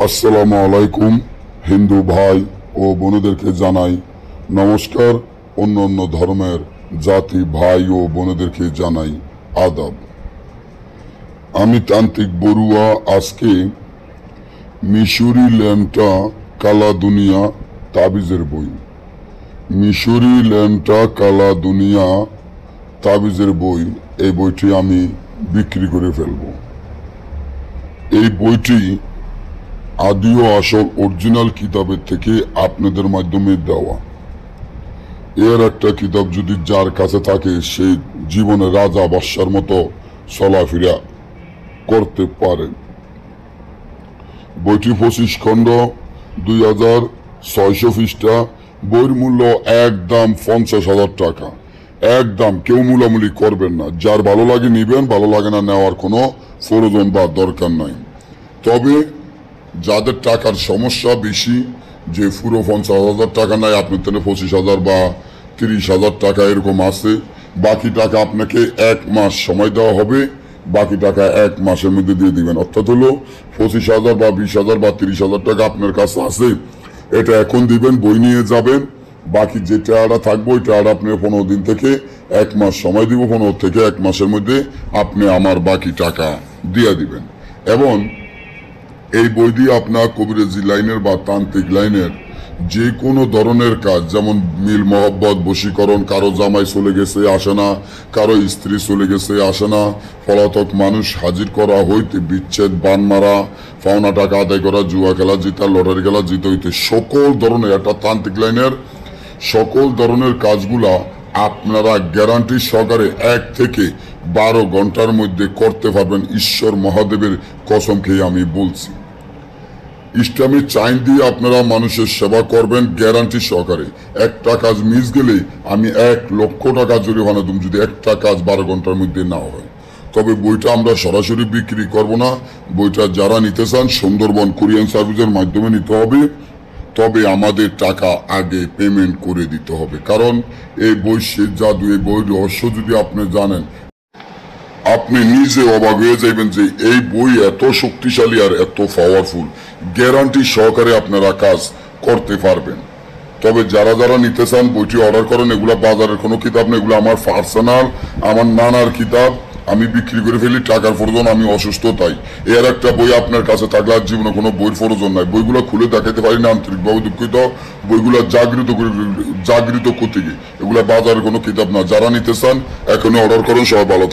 আসসালামু আলাইকুম। হিন্দু ভাই ও বোনেদেরকে জানাই নমস্কার। অন্য অন্য ধর্মের জাতি ভাই ও বোনেদেরকে জানাই আদাব। আমি তান্ত্রিক বড়ুয়া। আজকে মিশরি ল্যান্টা কালা দুনিয়া তাবিজের বই, মিশরি ল্যান্টা কালা দুনিয়া তাবিজের বই, এই বইটি আমি বিক্রি করে ফেলব। এই বইটি আদি ও আসল অরিজিনাল কিতাবের থেকে আপনাদের মাধ্যমে দেওয়া। এর একটা কিতাব যদি যার কাছে থাকে সে জীবনে রাজা বাদশার মতো চলাফেরা করতে পারে। বইটি 25 খণ্ড, 2600 পৃষ্ঠা। বইয়ের মূল্য একদম 50,000 টাকা। একদম, কেউ মূলামূলি করবেন না। যার ভালো লাগে নিবেন, ভালো লাগে না নেওয়ার কোনো প্রয়োজন বা দরকার নাই। তবে যাদের টাকার সমস্যা বেশি, যে পুরো 50,000 টাকা নাই, আপনার থেকে 25,000 বা 30,000 টাকা এরকম আছে, বাকি টাকা আপনাকে 1 মাস সময় দেওয়া হবে। বাকি টাকা 1 মাসের মধ্যে দিয়ে দিবেন। অর্থাৎ হলো 25,000 বা 20,000 বা 30,000 টাকা আপনার কাছে আছে, এটা এখন দিবেন, বই নিয়ে যাবেন। বাকি যে টাকাটা থাকবে ওই টাকাটা আপনি 15 দিন থেকে 1 মাস সময় দিব। 15 থেকে 1 মাসের মধ্যে আপনি আমার বাকি টাকা দিয়ে দিবেন। এবং এই বই দিয়ে আপনার কবিরাজি লাইনের বা তান্ত্রিক লাইনের যে কোনো ধরনের কাজ, যেমন মিল মহব্বত, বশীকরণ, কারো জামাই চলে গেছে আসে না, কারো স্ত্রী চলে গেছে আসে না, পলাতক মানুষ হাজির করা হইতে, বিচ্ছেদ, বান মারা, পাওনা টাকা আদায় করা, জুয়া খেলা জিতা, লটারি খেলা জিতে হইতে, সকল ধরনের একটা তান্ত্রিক লাইনের সকল ধরনের কাজগুলা আপনারা গ্যারান্টি সহকারে 1 থেকে 12 ঘন্টার মধ্যে করতে পারবেন। ঈশ্বর মহাদেবের কসম খেয়ে আমি বলছি। ইসলামী চাইন দিয়ে আপনারা মানুষের সেবা করবেন গ্যারান্টি সহকারে। একটা কাজ মিস গেলে আমি 1 লক্ষ টাকা জরিমানা দেব যদি একটা কাজ 12 ঘন্টার মধ্যে না হয়। তবে বইটা আমরা সরাসরি বিক্রি করব না। বইটা যারা নিতে চান সুন্দরবন কুরিয়ার সার্ভিসের মাধ্যমে নিতে হবে। তবে আমাদের টাকা আগে পেমেন্ট করে দিতে হবে, কারণ এই বই সে জাদু, এই বই রহস্য যদি আপনি জানেন, আপনি নিজে অবাক হয়ে যাবেন যে এই বই এত শক্তিশালী আর এত পাওয়ারফুল। গ্যারান্টি সহকারে আপনারা কাজ করতে পারবেন। তবে যারা যারা নিতে চান বইটি অর্ডার করেন। এগুলা বাজারের কোনো কিতাব না, এগুলো আমার পার্সোনাল, আমার নানার কিতাব। আমি বিক্রি করে ফেলি, টাকার প্রয়োজন, আমি অসুস্থ তাই। এর একটা বই আপনার কাছে থাকলে আর জীবনে কোনো বইয়ের প্রয়োজন নাই। বইগুলো খুলে দেখাতে পারি না, আন্তরিকভাবে দুঃখিত। বইগুলো জাগৃত করতে গিয়ে, এগুলা বাজারের কোনো কিতাব না। যারা নিতে চান এখনই অর্ডার করুন। সবাই ভালো থাকবে।